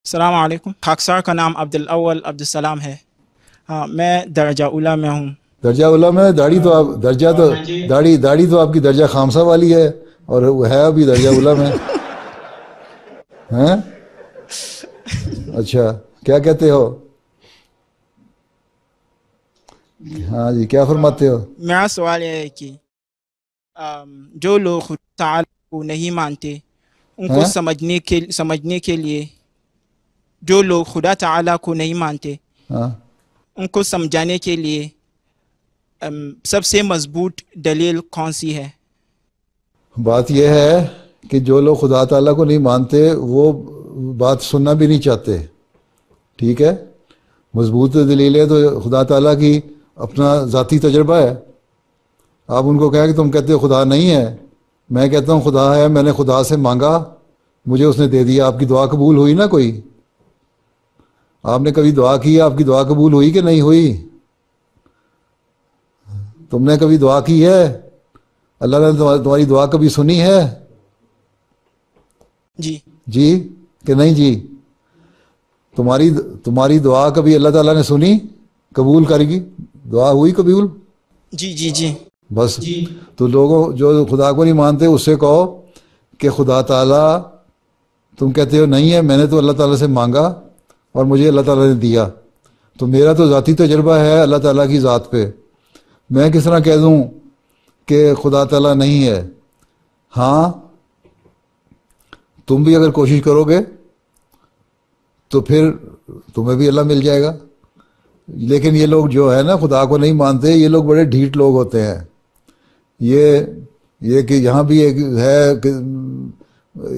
السلام علیکم. خاکسار کا نام عبدالاول عبدالسلام ہے. میں درجہ اولا میں ہوں. درجہ اولا میں داڑھی تو آپ داڑھی تو آپ کی درجہ خامسہ والی ہے اور وہ ہے ابھی درجہ اولا میں ہیں. اچھا کیا کہتے ہو؟ ہاں جی کیا فرماتے ہو؟ میرا سوال یہ ہے کہ جو لوگ خدا تعالی کو نہیں مانتے ان کو سمجھنے کے لیے، جو لوگ خدا تعالی کو نہیں مانتے ان کو سمجھانے کے لیے سب سے مضبوط دلیل کون سی ہے؟ بات یہ ہے کہ جو لوگ خدا تعالیٰ کو نہیں مانتے وہ بات سننا بھی نہیں چاہتے. ٹھیک ہے، مضبوط دلیل ہے تو خدا تعالیٰ کی اپنا ذاتی تجربہ ہے. آپ ان کو کہیں کہ تم کہتے ہو خدا نہیں ہے، میں کہتا ہوں خدا ہے، میں نے خدا سے مانگا، مجھے اس نے دے دیا. آپ کی دعا قبول ہوئی نا؟ کوئی آپ نے کبھی دعا کی، آپ کی دعا قبول ہوئی کہ نہیں ہوئی؟ تم نے کبھی دعا کی ہے؟ اللہ نے تمہاری دعا کبھی سنی ہے؟ جی کہ نہیں جی؟ تمہاری دعا کبھی اللہ تعالیٰ نے سنی، قبول کرے گی؟ دعا ہوئی قبول؟ جی بس تو لوگوں جو خدا کو نہیں مانتے اس سے کہو کہ خدا تعالیٰ تم کہتے ہو نہیں ہے، میں نے تو اللہ تعالیٰ سے مانگا اور مجھے اللہ تعالیٰ نے دیا، تو میرا تو ذاتی تجربہ ہے اللہ تعالیٰ کی ذات پہ، میں کس طرح کہہ دوں کہ خدا تعالیٰ نہیں ہے؟ ہاں تم بھی اگر کوشش کرو گے تو پھر تمہیں بھی اللہ مل جائے گا. لیکن یہ لوگ جو ہے نا خدا کو نہیں مانتے، یہ لوگ بڑے ڈھیٹ لوگ ہوتے ہیں. یہ کہ یہاں بھی ایک ہے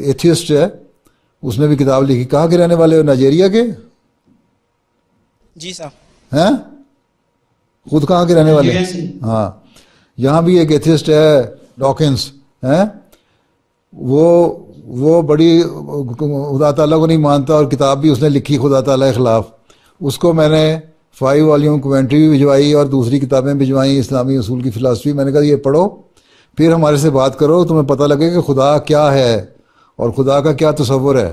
ایتھیسٹ ہے، اس نے بھی کتاب لکھی. کہاں کے رہنے والے ہو؟ نائجیریا کے؟ جی صاحب. ہیں خود کہاں کے رہنے والے؟ ہاں یہاں بھی ایک ایتھیسٹ ہے ڈاکنس ہیں، وہ بڑی خدا تعالیٰ کو نہیں مانتا اور کتاب بھی اس نے لکھی خدا تعالیٰ کے خلاف. اس کو میں نے 5 والیوم کومنٹری بھی بھجوائی اور دوسری کتابیں بھجوائیں، اسلامی اصول کی فلاسفی. میں نے کہا یہ پڑھو، پھر ہمارے سے بات کرو، تمہیں پتہ لگے کہ خدا کیا ہے اور خدا کا کیا تصور ہے.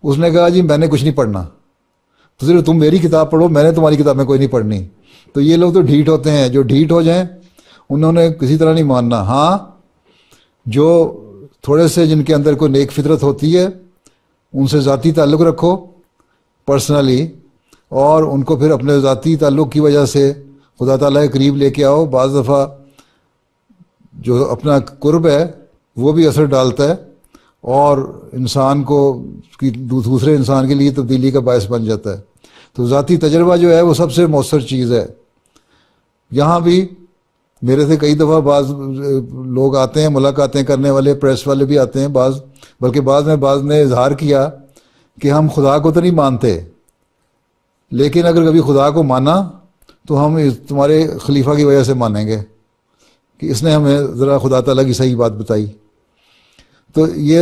اس نے کہا جی میں نے کچھ نہیں پڑھنا، تو صرف تم میری کتاب پڑھو، میں نے تمہاری کتابیں کوئی نہیں پڑھنی. تو یہ لوگ تو ڈھیٹ ہوتے ہیں، جو ڈھیٹ ہو جائیں انہوں نے کسی طرح نہیں ماننا. ہاں جو تھوڑے سے جن کے اندر کوئی نیک فطرت ہوتی ہے ان سے ذاتی تعلق رکھو پرسنلی، اور ان کو پھر اپنے ذاتی تعلق کی وجہ سے خدا تعالیٰ کے قریب لے کے آؤ. بعض دفعہ جو اپنا قرب ہے وہ بھی اثر ڈالتا ہے اور انسان کو دوسرے انسان کے لیے تبدیلی کا باعث بن جاتا ہے. تو ذاتی تجربہ جو ہے وہ سب سے مؤثر چیز ہے. یہاں بھی میرے سے کئی دفعہ بعض لوگ آتے ہیں، ملاقاتیں کرنے والے، پریس والے بھی آتے ہیں، بلکہ بعض نے اظہار کیا کہ ہم خدا کو تو نہیں مانتے، لیکن اگر کبھی خدا کو مانا تو ہم تمہارے خلیفہ کی وجہ سے مانیں گے کہ اس نے ہمیں ذرا خدا تعالیٰ کی صحیح بات بتائی. تو یہ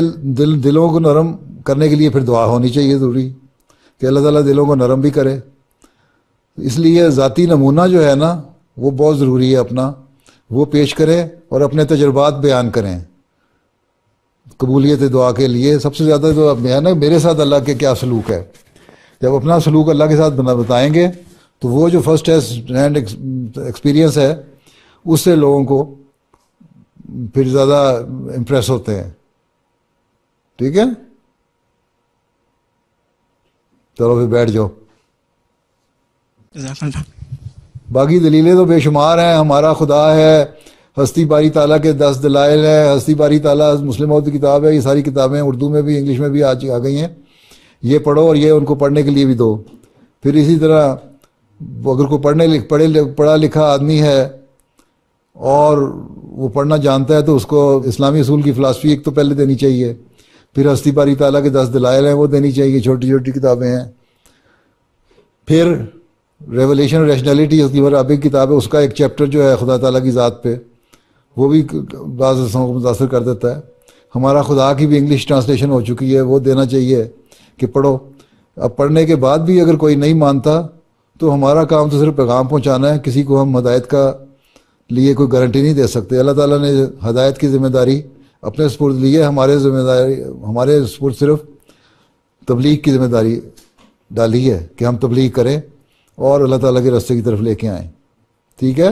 دلوں کو نرم کرنے کے لیے پھر دعا ہونی چاہیے ضروری کہ اللہ تعالیٰ دلوں کو نرم بھی کرے. اس لیے ذاتی نمونہ جو ہے نا وہ بہت ضروری ہے، اپنا وہ پیش کریں اور اپنے تجربات بیان کریں قبولیت دعا کے لیے. سب سے زیادہ تو ہے نا میرے ساتھ اللہ کے کیا سلوک ہے. جب اپنا سلوک اللہ کے ساتھ بتائیں گے تو وہ جو فرسٹ ہینڈ ایکسپیرینس ہے اس سے لوگوں کو پھر زیادہ امپریس ہوتے ہیں. ٹھیک ہے، چلو پھر بیٹھ جاؤ. باقی دلیلیں تو بے شمار ہیں. ہمارا خدا ہے، ہستی باری تعالیٰ کے 10 دلائل ہے، ہستی باری تعالیٰ مسلموں کی کتاب ہے. یہ ساری کتابیں اردو میں بھی انگلش میں بھی آ گئی ہیں، یہ پڑھو اور یہ ان کو پڑھنے کے لیے بھی دو. پھر اسی طرح اگر کوئی پڑھا لکھا آدمی ہے اور وہ پڑھنا جانتا ہے تو اس کو اسلامی اصول کی فلاسفی ایک تو پہلے دینی چاہیے، پھر ہستی باری تعالیٰ کے 10 دلائل ہیں وہ دینی چاہیے، چھوٹی چھوٹی کتابیں ہیں. پھر ریولیشن ریشنلٹی اس کی عربک کتاب ہے، اس کا ایک چیپٹر جو ہے خدا تعالیٰ کی ذات پہ، وہ بھی بعض رسموں کو متاثر کر دیتا ہے. ہمارا خدا کی بھی انگلش ٹرانسلیشن ہو چکی ہے، وہ دینا چاہیے کہ پڑھو. اب پڑھنے کے بعد بھی اگر کوئی نہیں مانتا تو ہمارا کام تو صرف پیغام پہنچانا ہے، کسی کو ہم ہدایت کا لیے کوئی گارنٹی نہیں دے سکتے. اللہ تعالیٰ نے ہدایت کی ذمہ داری اپنے سپرد لی ہے، ہمارے سپرد صرف تبلیغ کی ذمہ داری ڈالی ہے کہ ہم تبلیغ کریں اور اللہ تعالیٰ کے راستے کی طرف لے کے آئیں. ٹھیک ہے.